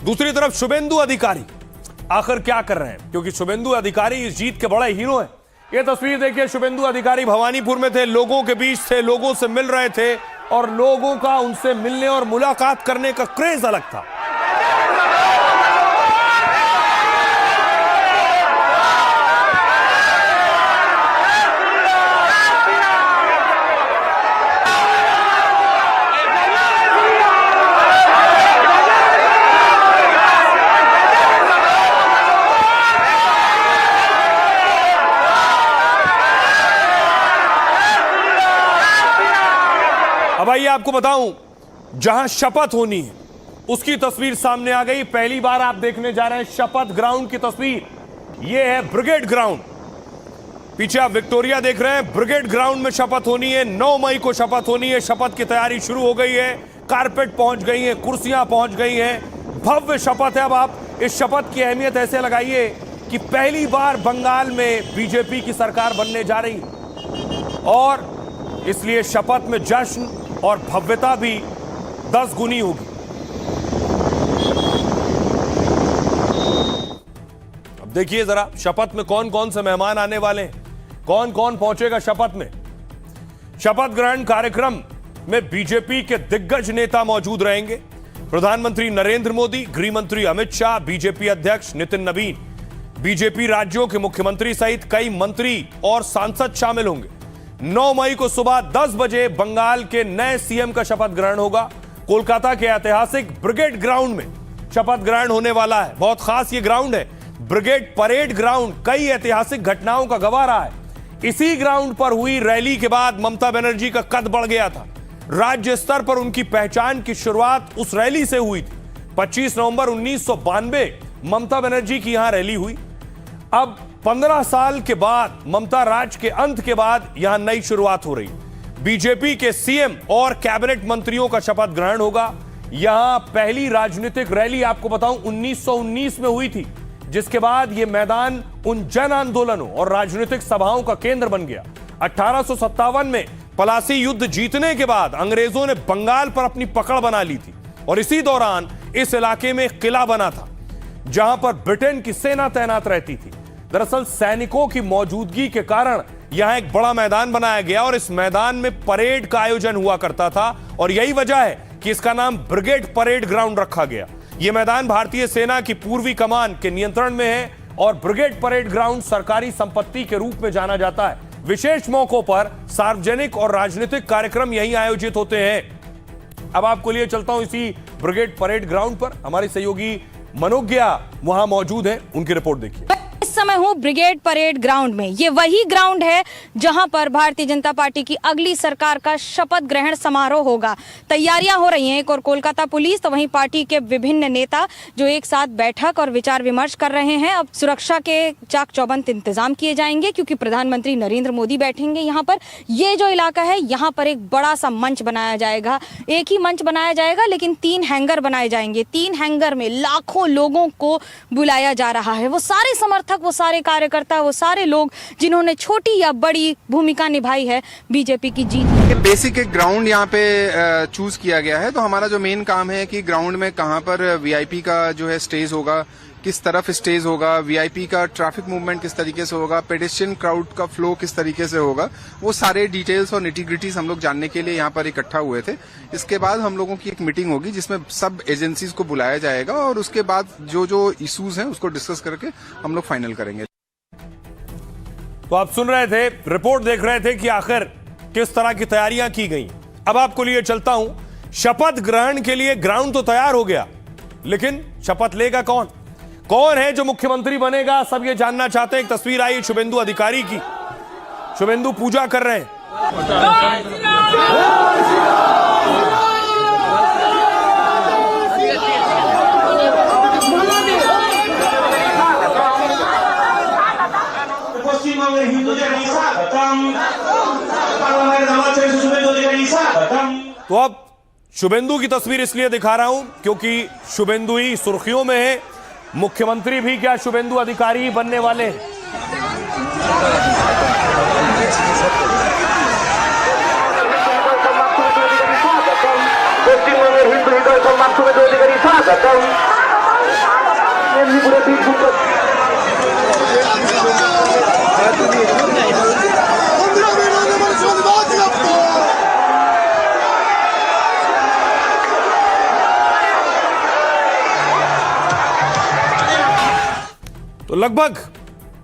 दूसरी तरफ शुभेंदु अधिकारी आखिर क्या कर रहे हैं, क्योंकि शुभेंदु अधिकारी इस जीत के बड़े हीरो हैं। यह तस्वीर देखिए, शुभेंदु अधिकारी भवानीपुर में थे, लोगों के बीच थे, लोगों से मिल रहे थे और लोगों का उनसे मिलने और मुलाकात करने का क्रेज अलग था। अब आइए आपको बताऊं, जहां शपथ होनी है उसकी तस्वीर सामने आ गई। पहली बार आप देखने जा रहे हैं शपथ ग्राउंड की तस्वीर। यह है ब्रिगेड ग्राउंड। पीछे आप विक्टोरिया देख रहे हैं, ब्रिगेड ग्राउंड में शपथ होनी है। 9 मई को शपथ होनी है। शपथ की तैयारी शुरू हो गई है, कारपेट पहुंच गई है, कुर्सियां पहुंच गई हैं। भव्य शपथ है। अब आप इस शपथ की अहमियत ऐसे लगाइए कि पहली बार बंगाल में बीजेपी की सरकार बनने जा रही और इसलिए शपथ में जश्न और भव्यता भी 10 गुनी होगी। अब देखिए जरा शपथ में कौन कौन से मेहमान आने वाले हैं, कौन कौन पहुंचेगा शपथ में। शपथ ग्रहण कार्यक्रम में बीजेपी के दिग्गज नेता मौजूद रहेंगे। प्रधानमंत्री नरेंद्र मोदी, गृह मंत्री अमित शाह, बीजेपी अध्यक्ष नितिन नवीन, बीजेपी राज्यों के मुख्यमंत्री सहित कई मंत्री और सांसद शामिल होंगे। 9 मई को सुबह 10 बजे बंगाल के नए सीएम का शपथ ग्रहण होगा। कोलकाता के ऐतिहासिक ब्रिगेड ग्राउंड में शपथ ग्रहण होने वाला है। बहुत खास ये ग्राउंड है, ब्रिगेड परेड ग्राउंड। कई ऐतिहासिक घटनाओं का गवाह रहा है। इसी ग्राउंड पर हुई रैली के बाद ममता बनर्जी का कद बढ़ गया था। राज्य स्तर पर उनकी पहचान की शुरुआत उस रैली से हुई थी। 25 नवंबर 1992 ममता बनर्जी की यहां रैली हुई। अब 15 साल के बाद, ममता राज के अंत के बाद यहां नई शुरुआत हो रही। बीजेपी के सीएम और कैबिनेट मंत्रियों का शपथ ग्रहण होगा। यहां पहली राजनीतिक रैली आपको बताऊं 1919 में हुई थी, जिसके बाद यह मैदान उन जन आंदोलनों और राजनीतिक सभाओं का केंद्र बन गया। 1857 में पलासी युद्ध जीतने के बाद अंग्रेजों ने बंगाल पर अपनी पकड़ बना ली थी और इसी दौरान इस इलाके में एक किला बना था जहां पर ब्रिटेन की सेना तैनात रहती थी। दरअसल सैनिकों की मौजूदगी के कारण यहां एक बड़ा मैदान बनाया गया और इस मैदान में परेड का आयोजन हुआ करता था और यही वजह है कि इसका नाम ब्रिगेड परेड ग्राउंड रखा गया। यह मैदान भारतीय सेना की पूर्वी कमान के नियंत्रण में है और ब्रिगेड परेड ग्राउंड सरकारी संपत्ति के रूप में जाना जाता है। विशेष मौकों पर सार्वजनिक और राजनीतिक कार्यक्रम यहीं आयोजित होते हैं। अब आपको लिए चलता हूं इसी ब्रिगेड परेड ग्राउंड पर। हमारी सहयोगी मनोज्ञा वहां मौजूद है, उनकी रिपोर्ट देखिए। इस समय हूँ ब्रिगेड परेड ग्राउंड में। ये वही ग्राउंड है जहां पर भारतीय जनता पार्टी की अगली सरकार का शपथ ग्रहण समारोह होगा। तैयारियां हो रही हैं। एक और कोलकाता पुलिस तो वहीं पार्टी के विभिन्न नेता जो एक साथ बैठक और विचार विमर्श कर रहे हैं। अब सुरक्षा के चाक चौबंद इंतजाम किए जाएंगे क्योंकि प्रधानमंत्री नरेंद्र मोदी बैठेंगे यहाँ पर। ये जो इलाका है यहाँ पर एक बड़ा सा मंच बनाया जाएगा। एक ही मंच बनाया जाएगा लेकिन 3 हैंगर बनाए जाएंगे। 3 हैंगर में लाखों लोगों को बुलाया जा रहा है। वो सारे समर्थक, वो सारे कार्यकर्ता, वो सारे लोग जिन्होंने छोटी या बड़ी भूमिका निभाई है बीजेपी की जीत। बेसिक एक ग्राउंड यहाँ पे चूज किया गया है, तो हमारा जो मेन काम है कि ग्राउंड में कहाँ पर वीआईपी का जो है स्टेज होगा, किस तरफ स्टेज होगा, वीआईपी का ट्रैफिक मूवमेंट किस तरीके से होगा, पेडेस्ट्रियन क्राउड का फ्लो किस तरीके से होगा, वो सारे डिटेल्स और निटिग्रिटीज हम लोग जानने के लिए यहाँ पर इकट्ठा हुए थे। इसके बाद हम लोगों की एक मीटिंग होगी जिसमें सब एजेंसीज को बुलाया जाएगा और उसके बाद जो जो इश्यूज हैं उसको डिस्कस करके हम लोग फाइनल करेंगे। तो आप सुन रहे थे, रिपोर्ट देख रहे थे कि आखिर किस तरह की तैयारियां की गई। अब आपको लिए चलता हूं, शपथ ग्रहण के लिए ग्राउंड तो तैयार हो गया, लेकिन शपथ लेगा कौन? कौन है जो मुख्यमंत्री बनेगा? सब ये जानना चाहते हैं। एक तस्वीर आई शुभेंदु अधिकारी की। शुभेंदु पूजा कर रहे हैं। तो अब शुभेंदु की तस्वीर इसलिए दिखा रहा हूं क्योंकि शुभेंदु ही सुर्खियों में है। मुख्यमंत्री भी क्या शुभेंदु अधिकारी ही बनने वाले हैं? तो लगभग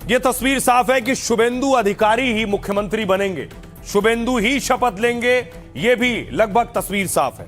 यह तस्वीर साफ है कि शुभेंदु अधिकारी ही मुख्यमंत्री बनेंगे, शुभेंदु ही शपथ लेंगे, यह भी लगभग तस्वीर साफ है।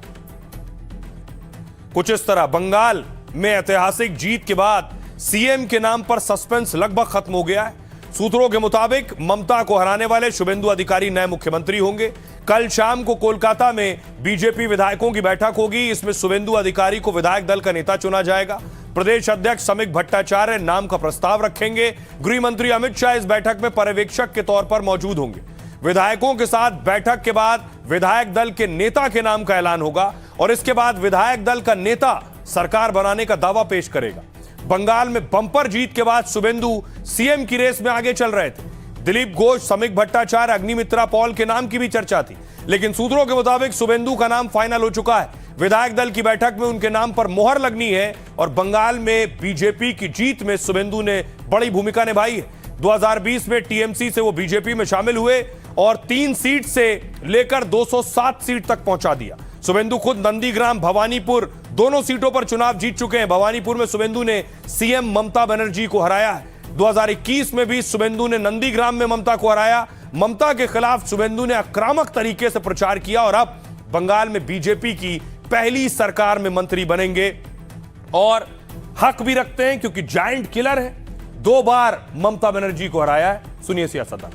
कुछ इस तरह बंगाल में ऐतिहासिक जीत के बाद सीएम के नाम पर सस्पेंस लगभग खत्म हो गया है। सूत्रों के मुताबिक ममता को हराने वाले शुभेंदु अधिकारी नए मुख्यमंत्री होंगे। कल शाम को कोलकाता में बीजेपी विधायकों की बैठक होगी। इसमें शुभेंदु अधिकारी को विधायक दल का नेता चुना जाएगा। प्रदेश अध्यक्ष समीक भट्टाचार्य नाम का प्रस्ताव रखेंगे। गृह मंत्री अमित शाह इस बैठक में पर्यवेक्षक के तौर पर मौजूद होंगे। विधायकों के साथ बैठक के बाद विधायक दल के नेता के नाम का ऐलान होगा और इसके बाद विधायक दल का नेता सरकार बनाने का दावा पेश करेगा। बंगाल में बंपर जीत के बाद शुभेंदु सीएम की रेस में आगे चल रहे थे। दिलीप घोष, समीक भट्टाचार्य, अग्निमित्रा पॉल के नाम की भी चर्चा थी, लेकिन सूत्रों के मुताबिक शुभेंदु का नाम फाइनल हो चुका है। विधायक दल की बैठक में उनके नाम पर मोहर लगनी है और बंगाल में बीजेपी की जीत में शुभेंदु ने बड़ी भूमिका निभाई है। 2020 में टीएमसी से वो बीजेपी में शामिल हुए और 3 सीट से लेकर 207 सीट तक पहुंचा दिया। शुभेंदु खुद नंदीग्राम, भवानीपुर दोनों सीटों पर चुनाव जीत चुके हैं। भवानीपुर में शुभेंदु ने सीएम ममता बनर्जी को हराया है। 2021 में भी शुभेंदु ने नंदीग्राम में ममता को हराया। ममता के खिलाफ शुभेंदु ने आक्रामक तरीके से प्रचार किया और अब बंगाल में बीजेपी की पहली सरकार में मंत्री बनेंगे और हक भी रखते हैं क्योंकि जायंट किलर है। 2 बार ममता बनर्जी को हराया है। सुनिए सियासतदान।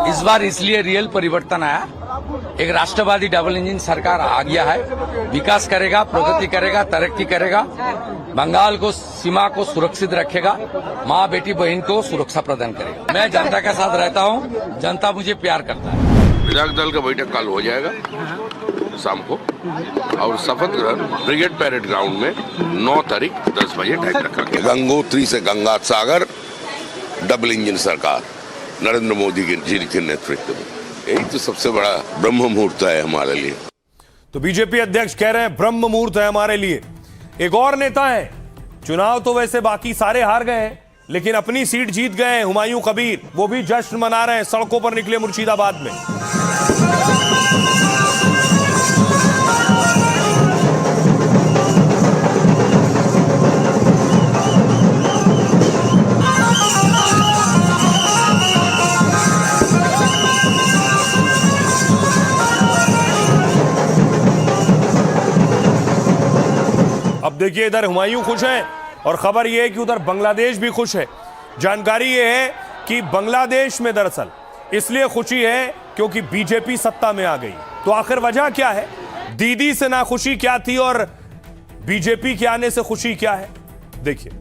इस बार इसलिए रियल परिवर्तन आया, एक राष्ट्रवादी डबल इंजन सरकार आ गया है। विकास करेगा, प्रगति करेगा, तरक्की करेगा, बंगाल को सीमा को सुरक्षित रखेगा, माँ बेटी बहन को सुरक्षा प्रदान करेगा। मैं जनता के साथ रहता हूँ, जनता मुझे प्यार करता है। विधायक दल का बैठक कल हो जाएगा शाम को और शपथ ग्रहण ब्रिगेड पैरेड ग्राउंड में 9 तारीख 10 बजे टाइम रखा गया। गंगोत्री से गंगा सागर डबल इंजन सरकार नरेंद्र मोदी जी के नेतृत्व में, यही तो सबसे बड़ा ब्रह्म मुहूर्त है हमारे लिए। तो बीजेपी अध्यक्ष कह रहे हैं ब्रह्म मुहूर्त है हमारे लिए। एक और नेता है, चुनाव तो वैसे बाकी सारे हार गए हैं लेकिन अपनी सीट जीत गए हैं, हुमायूं कबीर, वो भी जश्न मना रहे हैं, सड़कों पर निकले मुर्शिदाबाद में। अब देखिए इधर हुमायूं खुश हैं और खबर यह है कि उधर बांग्लादेश भी खुश है। जानकारी यह है कि बांग्लादेश में दरअसल इसलिए खुशी है क्योंकि बीजेपी सत्ता में आ गई। तो आखिर वजह क्या है? दीदी से नाखुशी क्या थी और बीजेपी के आने से खुशी क्या है? देखिए,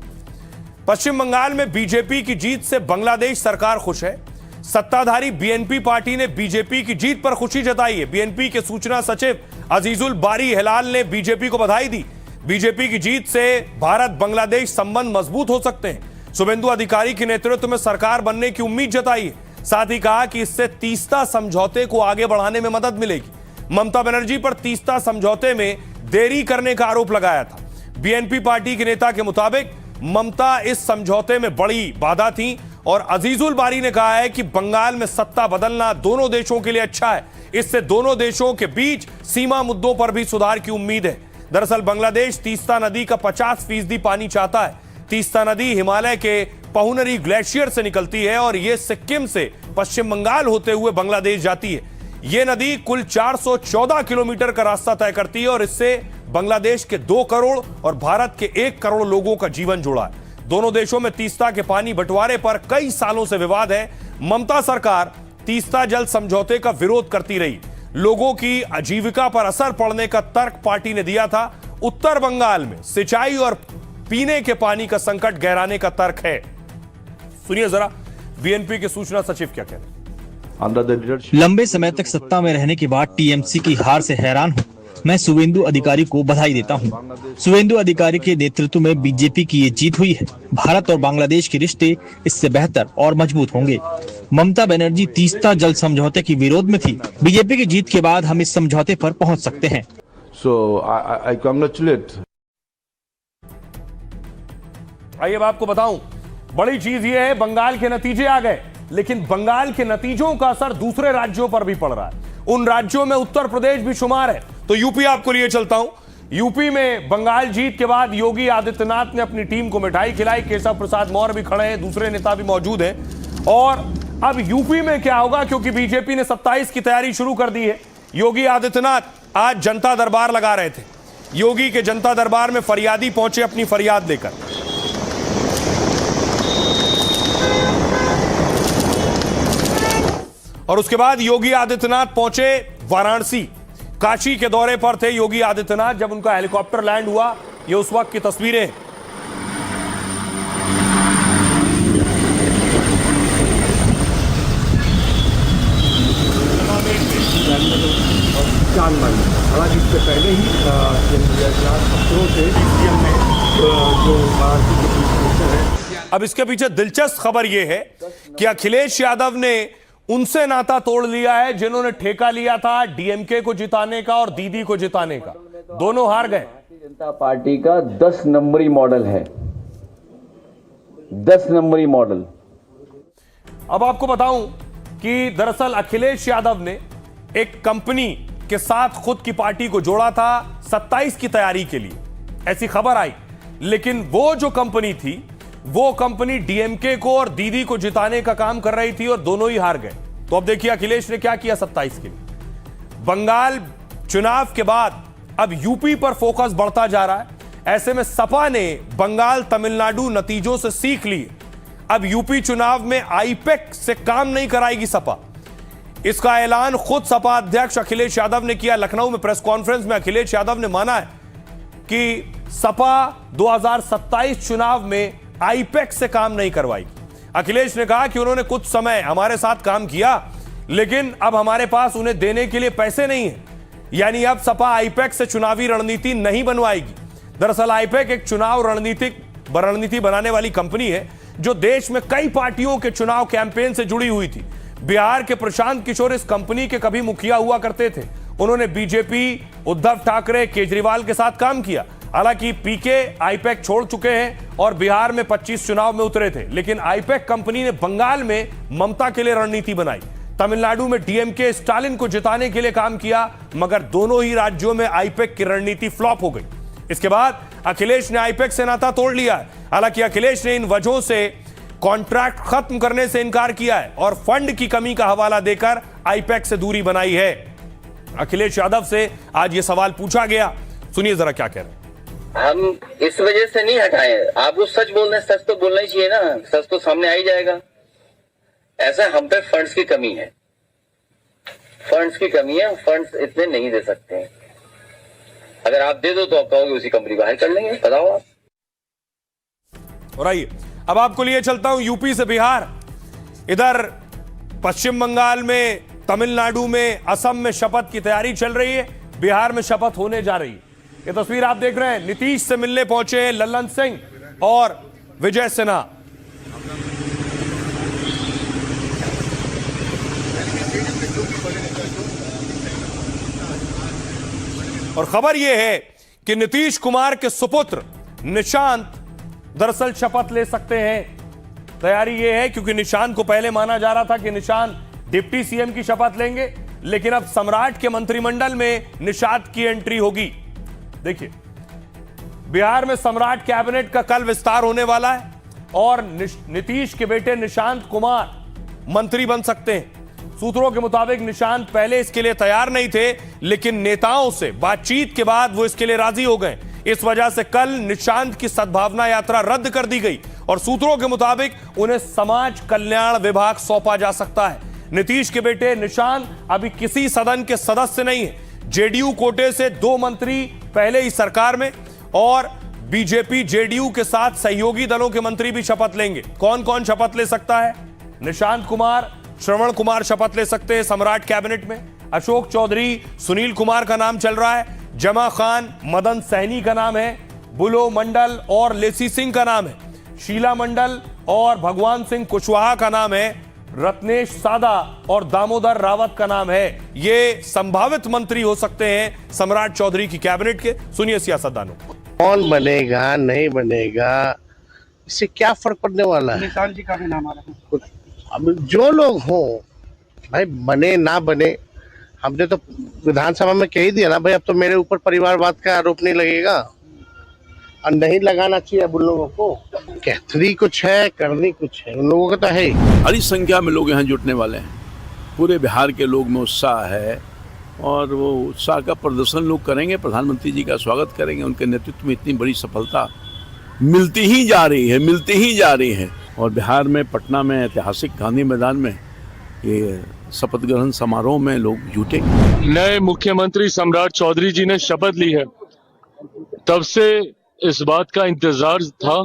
पश्चिम बंगाल में बीजेपी की जीत से बांग्लादेश सरकार खुश है। सत्ताधारी बीएनपी पार्टी ने बीजेपी की जीत पर खुशी जताई है। बीएनपी के सूचना सचिव अजीजुल बारी हिलाल ने बीजेपी को बधाई दी। बीजेपी की जीत से भारत बांग्लादेश संबंध मजबूत हो सकते हैं। शुभेंदु अधिकारी के नेतृत्व में सरकार बनने की उम्मीद जताई है। साथ ही कहा कि इससे तीस्ता समझौते को आगे बढ़ाने में मदद मिलेगी। ममता बनर्जी पर तीस्ता समझौते में देरी करने का आरोप लगाया था। बीएनपी पार्टी के नेता के मुताबिक ममता इस समझौते में बड़ी बाधा थी और अजीजुल बारी ने कहा है कि बंगाल में सत्ता बदलना दोनों देशों के लिए अच्छा है। इससे दोनों देशों के बीच सीमा मुद्दों पर भी सुधार की उम्मीद है। दरअसल बांग्लादेश तीस्ता नदी का 50% पानी चाहता है। तीस्ता नदी हिमालय के पहुनरी ग्लेशियर से निकलती है और यह सिक्किम से पश्चिम बंगाल होते हुए बांग्लादेश जाती है। यह नदी कुल 414 किलोमीटर का रास्ता तय करती है और इससे बांग्लादेश के 2 करोड़ और भारत के 1 करोड़ लोगों का जीवन जुड़ा है। दोनों देशों में तीस्ता के पानी बंटवारे पर कई सालों से विवाद है। ममता सरकार तीस्ता जल समझौते का विरोध करती रही। लोगों की आजीविका पर असर पड़ने का तर्क पार्टी ने दिया था। उत्तर बंगाल में सिंचाई और पीने के पानी का संकट गहराने का तर्क है। सुनिए जरा बीएनपी के सूचना सचिव क्या कहते हैं। लंबे समय तक सत्ता में रहने के बाद टीएमसी की हार से हैरान हूँ। मैं शुभेंदु अधिकारी को बधाई देता हूँ। शुभेंदु अधिकारी के नेतृत्व में बीजेपी की ये जीत हुई है। भारत और बांग्लादेश के रिश्ते इससे बेहतर और मजबूत होंगे। ममता बनर्जी तीस्ता जल समझौते की विरोध में थी। बीजेपी की जीत के बाद हम इस समझौते पर पहुंच सकते हैं। I congratulate. आइए अब आपको बताऊं, बड़ी चीज यह है बंगाल के नतीजे आ गए, लेकिन बंगाल के नतीजों का असर दूसरे राज्यों पर भी पड़ रहा है। उन राज्यों में उत्तर प्रदेश भी शुमार है। तो यूपी आपको लिए चलता हूं। यूपी में बंगाल जीत के बाद योगी आदित्यनाथ ने अपनी टीम को मिठाई खिलाई। केशव प्रसाद मौर्य भी खड़े हैं, दूसरे नेता भी मौजूद हैं। और अब यूपी में क्या होगा, क्योंकि बीजेपी ने 27 की तैयारी शुरू कर दी है। योगी आदित्यनाथ आज जनता दरबार लगा रहे थे। योगी के जनता दरबार में फरियादी पहुंचे अपनी फरियाद लेकर। और उसके बाद योगी आदित्यनाथ पहुंचे वाराणसी। काशी के दौरे पर थे योगी आदित्यनाथ जब उनका हेलीकॉप्टर लैंड हुआ। ये उस वक्त की तस्वीरें हैं। हालांकि इससे पहले ही अफसरों से सीएम ने जो है। अब इसके पीछे दिलचस्प खबर यह है कि अखिलेश यादव ने उनसे नाता तोड़ लिया है जिन्होंने ठेका लिया था डीएमके को जिताने का और दीदी को जिताने का। दोनों हार गए। भारतीय जनता पार्टी का 10 नंबरी मॉडल है, 10 नंबरी मॉडल। अब आपको बताऊं कि दरअसल अखिलेश यादव ने एक कंपनी के साथ खुद की पार्टी को जोड़ा था 27 की तैयारी के लिए, ऐसी खबर आई। लेकिन वो जो कंपनी थी वो कंपनी डीएमके को और दीदी को जिताने का काम कर रही थी और दोनों ही हार गए। तो अब देखिए अखिलेश ने क्या किया 27 के लिए। बंगाल चुनाव के बाद अब यूपी पर फोकस बढ़ता जा रहा है। ऐसे में सपा ने बंगाल तमिलनाडु नतीजों से सीख ली। अब यूपी चुनाव में आईपैक से काम नहीं कराएगी सपा। इसका ऐलान खुद सपा अध्यक्ष अखिलेश यादव ने किया। लखनऊ में प्रेस कॉन्फ्रेंस में अखिलेश यादव ने माना है कि सपा 2027 चुनाव में आईपैक से काम नहीं करवाएगी। अखिलेश ने कहा कि उन्होंने कुछ समय हमारे साथ काम किया, लेकिन अब हमारे पास उन्हें देने के लिए पैसे नहीं है। यानी अब सपा आईपैक से चुनावी रणनीति नहीं बनवाएगी। दरअसल आईपैक एक चुनाव रणनीति बनाने वाली कंपनी है जो देश में कई पार्टियों के चुनाव कैंपेन से जुड़ी हुई थी। बिहार के प्रशांत किशोर इस कंपनी के कभी मुखिया हुआ करते थे। उन्होंने बीजेपी, उद्धव ठाकरे, केजरीवाल के साथ काम किया। हालांकि पीके आईपैक छोड़ चुके हैं और बिहार में 25 चुनाव में उतरे थे। लेकिन आईपैक कंपनी ने बंगाल में ममता के लिए रणनीति बनाई, तमिलनाडु में डीएमके स्टालिन को जिताने के लिए काम किया, मगर दोनों ही राज्यों में आईपैक की रणनीति फ्लॉप हो गई। इसके बाद अखिलेश ने आईपैक से नाता तोड़ लिया है। हालांकि अखिलेश ने इन वजहों से कॉन्ट्रैक्ट खत्म करने से इनकार किया है और फंड की कमी का हवाला देकर आईपैक से दूरी बनाई है। अखिलेश यादव से आज यह सवाल पूछा गया, सुनिए जरा क्या कह रहे हैं। हम इस वजह से नहीं हटाए। आप वो सच बोल रहे हैं, सच तो बोलना ही चाहिए ना, सच तो सामने आ ही जाएगा। ऐसा हम पे फंड्स की कमी है, फंड्स की कमी है, फंड्स इतने नहीं दे सकते हैं। अगर आप दे दो तो आप कहोगे उसी कंपनी बाहर कर लेंगे, बताओ आप। और आइए अब आपको लिए चलता हूं यूपी से बिहार। इधर पश्चिम बंगाल में, तमिलनाडु में, असम में शपथ की तैयारी चल रही है। बिहार में शपथ होने जा रही है। ये तस्वीर आप देख रहे हैं, नीतीश से मिलने पहुंचे हैं लल्लन सिंह और विजय सिन्हा। और खबर यह है कि नीतीश कुमार के सुपुत्र निशांत दरअसल शपथ ले सकते हैं। तैयारी यह है क्योंकि निशांत को पहले माना जा रहा था कि निशांत डिप्टी सीएम की शपथ लेंगे, लेकिन अब सम्राट के मंत्रिमंडल में निशांत की एंट्री होगी। देखिए, बिहार में सम्राट कैबिनेट का कल विस्तार होने वाला है और नीतीश के बेटे निशांत कुमार मंत्री बन सकते हैं। सूत्रों के मुताबिक निशांत पहले इसके लिए तैयार नहीं थे, लेकिन नेताओं से बातचीत के बाद वो इसके लिए राजी हो गए। इस वजह से कल निशांत की सद्भावना यात्रा रद्द कर दी गई और सूत्रों के मुताबिक उन्हें समाज कल्याण विभाग सौंपा जा सकता है। नीतीश के बेटे निशांत अभी किसी सदन के सदस्य नहीं है। जेडीयू कोटे से 2 मंत्री पहले ही सरकार में और बीजेपी जेडीयू के साथ सहयोगी दलों के मंत्री भी शपथ लेंगे। कौन कौन शपथ ले सकता है? निशांत कुमार, श्रवण कुमार शपथ ले सकते हैं सम्राट कैबिनेट में। अशोक चौधरी, सुनील कुमार का नाम चल रहा है। जमा खान, मदन सहनी का नाम है। बुलो मंडल और लेसी सिंह का नाम है। शीला मंडल और भगवान सिंह कुशवाहा का नाम है। रत्नेश सादा और दामोदर रावत का नाम है। ये संभावित मंत्री हो सकते हैं सम्राट चौधरी की कैबिनेट के। सुनिए सियासतदानों। कौन बनेगा नहीं बनेगा इससे क्या फर्क पड़ने वाला है? निशांत जी का भी नाम आ रहा है। अब जो लोग हों भाई, बने ना बने, हमने तो विधानसभा में कह ही दिया ना भाई, अब तो मेरे ऊपर परिवारवाद का आरोप नहीं लगेगा और नहीं लगाना चाहिए अब उन लोगों को। कहती कुछ है, करनी कुछ है, उन लोगों का तो है ही। बड़ी संख्या में लोग यहाँ जुटने वाले हैं। पूरे बिहार के लोग में उत्साह है और वो उत्साह का प्रदर्शन लोग करेंगे। प्रधानमंत्री जी का स्वागत करेंगे। उनके नेतृत्व में इतनी बड़ी सफलता मिलती ही जा रही है। और बिहार में पटना में ऐतिहासिक गांधी मैदान में ये शपथ ग्रहण समारोह में लोग जुटे। नए मुख्यमंत्री सम्राट चौधरी जी ने शपथ ली है। तब से इस बात का इंतजार था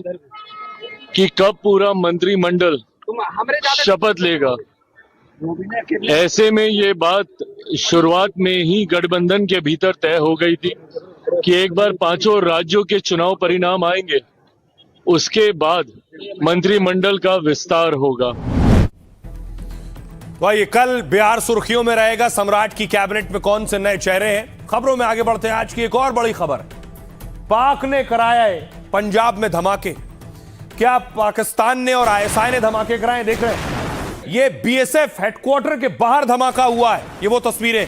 कि कब पूरा मंत्रिमंडल शपथ लेगा। ऐसे में ये बात शुरुआत में ही गठबंधन के भीतर तय हो गई थी कि एक बार 5 राज्यों के चुनाव परिणाम आएंगे, उसके बाद मंत्रिमंडल का विस्तार होगा। ये कल बिहार सुर्खियों में रहेगा। सम्राट की कैबिनेट में कौन से नए चेहरे हैं। खबरों में आगे बढ़ते हैं। आज की एक और बड़ी खबर, पाक ने कराया है पंजाब में धमाके। क्या पाकिस्तान ने और आईएसआई ने धमाके कराए, देख रहे हैं। ये बीएसएफ हेडक्वार्टर के बाहर धमाका हुआ है। ये वो तस्वीरें,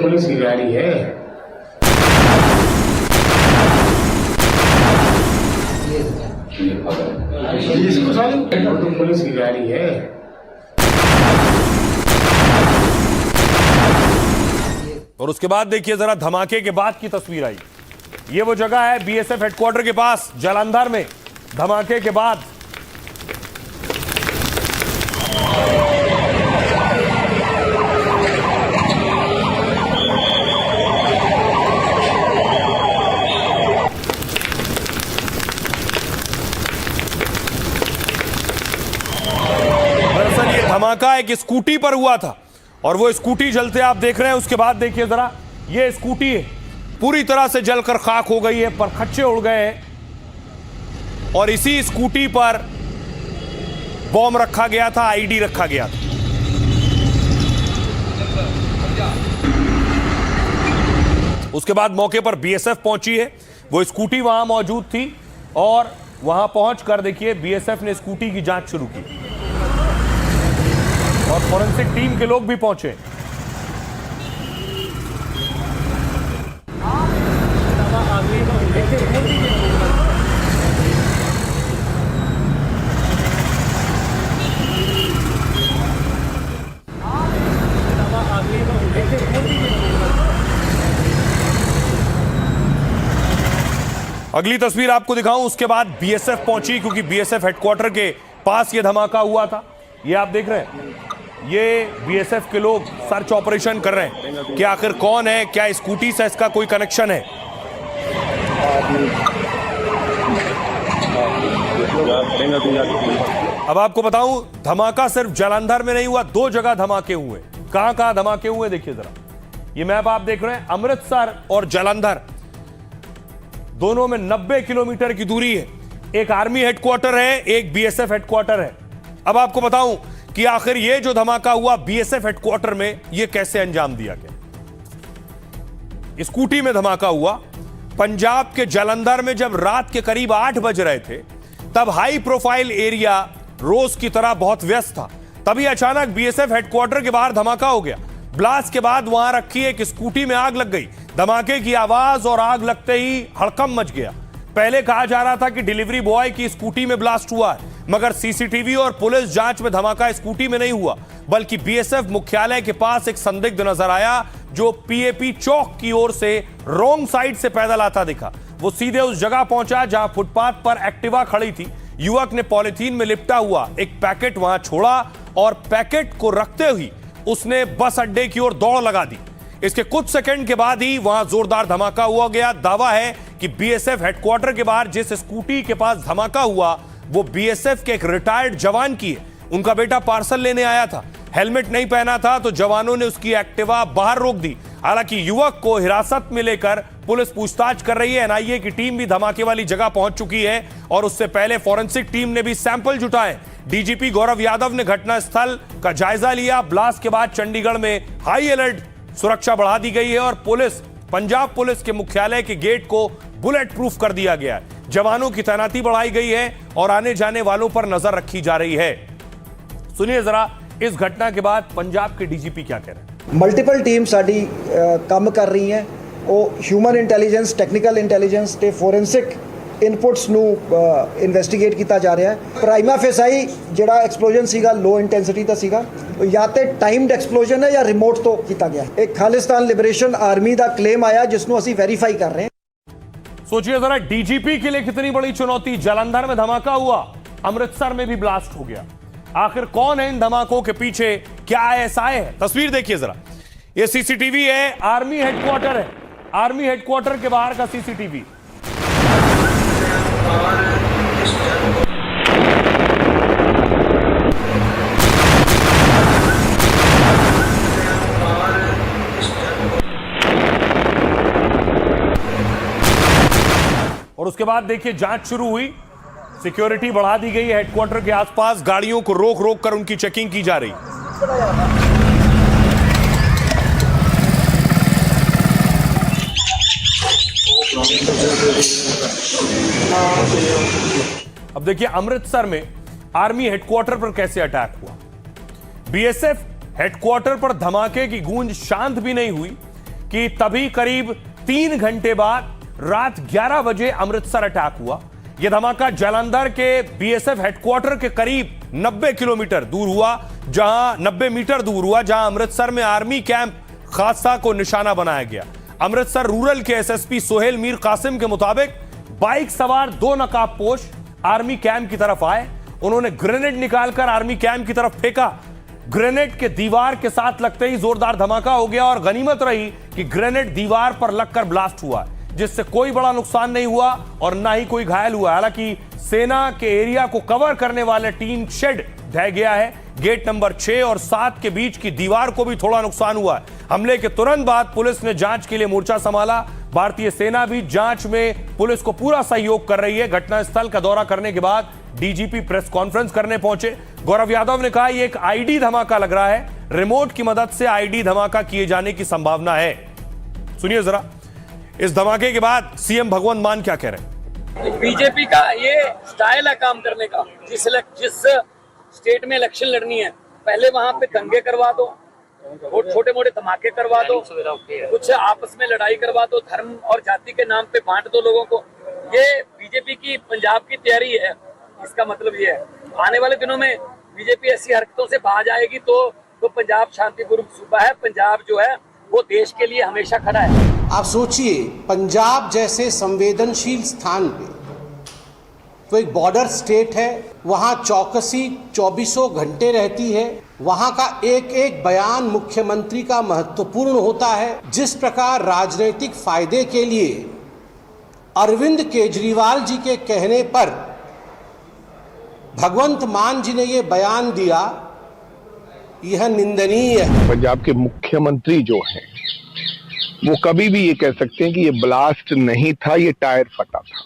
पुलिस की गाड़ी है। पुलिस की गाड़ी है। और उसके बाद देखिए जरा धमाके के बाद की तस्वीर आई। ये वो जगह है बीएसएफ हेडक्वार्टर के पास जालंधर में, धमाके के बाद। दरअसल ये धमाका एक स्कूटी पर हुआ था और वो स्कूटी जलते आप देख रहे हैं। उसके बाद देखिए जरा, ये स्कूटी है पूरी तरह से जलकर खाक हो गई है, पर खच्चे उड़ गए हैं और इसी स्कूटी पर बॉम्ब रखा गया था, आईडी रखा गया था। उसके बाद मौके पर बीएसएफ पहुंची है। वो स्कूटी वहां मौजूद थी और वहां पहुंचकर देखिए बीएसएफ ने स्कूटी की जांच शुरू की और फॉरेंसिक टीम के लोग भी पहुंचे। अगली तस्वीर आपको दिखाऊं। उसके बाद बीएसएफ पहुंची, क्योंकि बीएसएफ हेडक्वार्टर के पास यह धमाका हुआ था। ये आप देख रहे हैं, ये बीएसएफ के लोग सर्च ऑपरेशन कर रहे हैं कि आखिर कौन है, क्या स्कूटी से इसका कोई कनेक्शन है। अब आपको बताऊं, धमाका सिर्फ जालंधर में नहीं हुआ, 2 जगह धमाके हुए। कहां धमाके हुए देखिए जरा। ये मैप आप देख रहे हैं, अमृतसर और जालंधर दोनों में 90 किलोमीटर की दूरी है। एक आर्मी हेडक्वार्टर है, एक बीएसएफ हेडक्वार्टर है। अब आपको बताऊं कि आखिर ये जो धमाका हुआ बीएसएफ हेडक्वार्टर में, ये कैसे अंजाम दिया गया। स्कूटी में धमाका हुआ पंजाब के जालंधर में। जब रात के करीब 8 बज रहे थे, तब हाई प्रोफाइल एरिया रोज की तरह बहुत व्यस्त था। तभी अचानक बीएसएफ हेडक्वार्टर के बाहर धमाका हो गया। ब्लास्ट के बाद वहां रखी एक स्कूटी में आग लग गई। धमाके की आवाज और आग लगते ही हड़कंप मच गया। पहले कहा जा रहा था कि डिलीवरी बॉय की स्कूटी में ब्लास्ट हुआ है, मगर सीसीटीवी और पुलिस जांच में धमाका स्कूटी में नहीं हुआ, बल्कि बीएसएफ मुख्यालय के पास एक संदिग्ध नजर आया जो पीएपी चौक की ओर से रॉन्ग साइड से पैदल आता दिखा। वो सीधे उस जगह पहुंचा जहां फुटपाथ पर एक्टिवा खड़ी थी। युवक ने पॉलिथीन में लिपटा हुआ एक पैकेट वहां छोड़ा और पैकेट को रखते हुए उसने बस अड्डे की ओर दौड़ लगा दी। इसके कुछ सेकंड के बाद ही वहां जोरदार धमाका हुआ गया। दावा है कि बीएसएफ हेडक्वार्टर के बाहर जिस स्कूटी के पास धमाका हुआ वो बीएसएफ के एक रिटायर्ड जवान की है। उनका बेटा पार्सल लेने आया था, हेलमेट नहीं पहना था, तो जवानों ने उसकी एक्टिवा बाहर रोक दी। हालांकि युवक को हिरासत में लेकर पुलिस पूछताछ कर रही है। एनआईए की टीम भी धमाके वाली जगह पहुंच चुकी है और उससे पहले फॉरेंसिक टीम ने भी सैंपल जुटाए। डीजीपी गौरव यादव ने घटनास्थल का जायजा लिया। ब्लास्ट के बाद चंडीगढ़ में हाई अलर्ट सुरक्षा बढ़ा दी गई है और पंजाब पुलिस के मुख्यालय के गेट को बुलेट प्रूफ कर दिया गया है। जवानों की तैनाती बढ़ाई गई है और आने जाने वालों पर नजर रखी जा रही है। सुनिए जरा इस घटना के बाद पंजाब के डीजीपी क्या कह रहे हैं। मल्टीपल टीम साडी काम कर रही हैं, ਉਹ ਹਿਊਮਨ ਇੰਟੈਲੀਜੈਂਸ, ਟੈਕਨੀਕਲ ਇੰਟੈਲੀਜੈਂਸ ਤੇ ਫੋਰੈਂਸਿਕ ਇਨਪੁਟਸ ਨੂੰ ਇਨਵੈਸਟੀਗੇਟ ਕੀਤਾ ਜਾ ਰਿਹਾ ਹੈ। ਪ੍ਰਾਈਮਾ ਫੇਸਾਈ ਜਿਹੜਾ ਐਕਸਪਲੋਜਨ ਸੀਗਾ ਲੋ ਇੰਟੈਂਸਿਟੀ ਦਾ ਸੀਗਾ, ਜਾਂ ਤੇ ਟਾਈਮਡ ਐਕਸਪਲੋਜਨ ਹੈ ਜਾਂ ਰਿਮੋਟ ਤੋਂ ਕੀਤਾ ਗਿਆ। ਇੱਕ ਖਾਲਿਸਤਾਨ ਲਿਬरेशन ਆਰਮੀ ਦਾ ਕਲੇਮ ਆਇਆ ਜਿਸ ਨੂੰ ਅਸੀਂ ਵੈਰੀਫਾਈ ਕਰ ਰਹੇ हैं। सोचिए जरा डीजीपी के लिए कितनी बड़ी चुनौती। जालंधर में धमाका हुआ, अमृतसर में भी ब्लास्ट हो गया। आखिर कौन है इन धमाकों के पीछे, क्या एएसआई है? तस्वीर देखिए जरा, ये सीसीटीवी है, आर्मी हेडक्वार्टर है, आर्मी हेडक्वार्टर के बाहर का सीसीटीवी। और उसके बाद देखिए जांच शुरू हुई, सिक्योरिटी बढ़ा दी गई है। हेडक्वार्टर के आसपास गाड़ियों को रोक रोक कर उनकी चेकिंग की जा रही। अब देखिए अमृतसर में आर्मी हेडक्वार्टर पर कैसे अटैक हुआ। बीएसएफ हेडक्वार्टर पर धमाके की गूंज शांत भी नहीं हुई कि तभी करीब 3 घंटे बाद रात 11 बजे अमृतसर अटैक हुआ। यह धमाका जालंधर के बीएसएफ हेडक्वार्टर के करीब 90 किलोमीटर दूर हुआ, जहां 90 मीटर दूर हुआ, जहां अमृतसर में आर्मी कैंप खासा को निशाना बनाया गया। अमृतसर रूरल के एसएसपी सोहेल मीर कासिम के मुताबिक बाइक सवार 2 नकाबपोश आर्मी कैंप की तरफ आए। उन्होंने ग्रेनेड निकालकर आर्मी कैंप की तरफ फेंका। ग्रेनेड के दीवार के साथ लगते ही जोरदार धमाका हो गया और गनीमत रही कि ग्रेनेड दीवार पर लगकर ब्लास्ट हुआ, जिससे कोई बड़ा नुकसान नहीं हुआ और ना ही कोई घायल हुआ। हालांकि सेना के एरिया को कवर करने वाले टीन शेड ढह गया है। गेट नंबर 6 और 7 के बीच की दीवार को भी थोड़ा नुकसान हुआ है। हमले के तुरंत बाद पुलिस ने जांच के लिए मोर्चा संभाला। भारतीय सेना भी जांच में पुलिस को पूरा सहयोग कर रही है। घटनास्थल का दौरा करने के बाद डीजीपी प्रेस कॉन्फ्रेंस करने पहुंचे। गौरव यादव ने कहा यह एक आईडी धमाका लग रहा है, रिमोट की मदद से आईडी धमाका किए जाने की संभावना है। सुनिए जरा इस धमाके के बाद सीएम भगवंत मान क्या कह रहे हैं। बीजेपी का ये स्टाइल है काम करने का। जिस स्टेट में इलेक्शन लड़नी है, पहले वहां पे दंगे करवा दो, छोटे मोटे धमाके करवा दो, कुछ आपस में लड़ाई करवा दो, धर्म और जाति के नाम पे बांट दो लोगों को। ये बीजेपी की पंजाब की तैयारी है। इसका मतलब ये है आने वाले दिनों में बीजेपी ऐसी हरकतों से बाज आएगी तो पंजाब शांतिपूर्ण सूबा है। पंजाब जो है वो देश के लिए हमेशा खड़ा है। आप सोचिए, पंजाब जैसे संवेदनशील स्थान पे तो एक बॉर्डर स्टेट है, वहाँ चौकसी 24 घंटे रहती है, वहाँ का एक एक बयान मुख्यमंत्री का महत्वपूर्ण होता है। जिस प्रकार राजनीतिक फायदे के लिए अरविंद केजरीवाल जी के कहने पर भगवंत मान जी ने ये बयान दिया, यह निंदनीय है। पंजाब के मुख्यमंत्री जो हैं वो कभी भी ये कह सकते हैं कि ये ब्लास्ट नहीं था, ये टायर फटा था।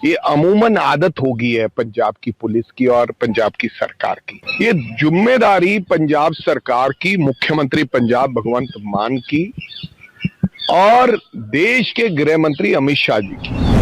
ये अमूमन आदत हो गई है पंजाब की पुलिस की और पंजाब की सरकार की। ये जिम्मेदारी पंजाब सरकार की, मुख्यमंत्री पंजाब भगवंत मान की और देश के गृह मंत्री अमित शाह जी की।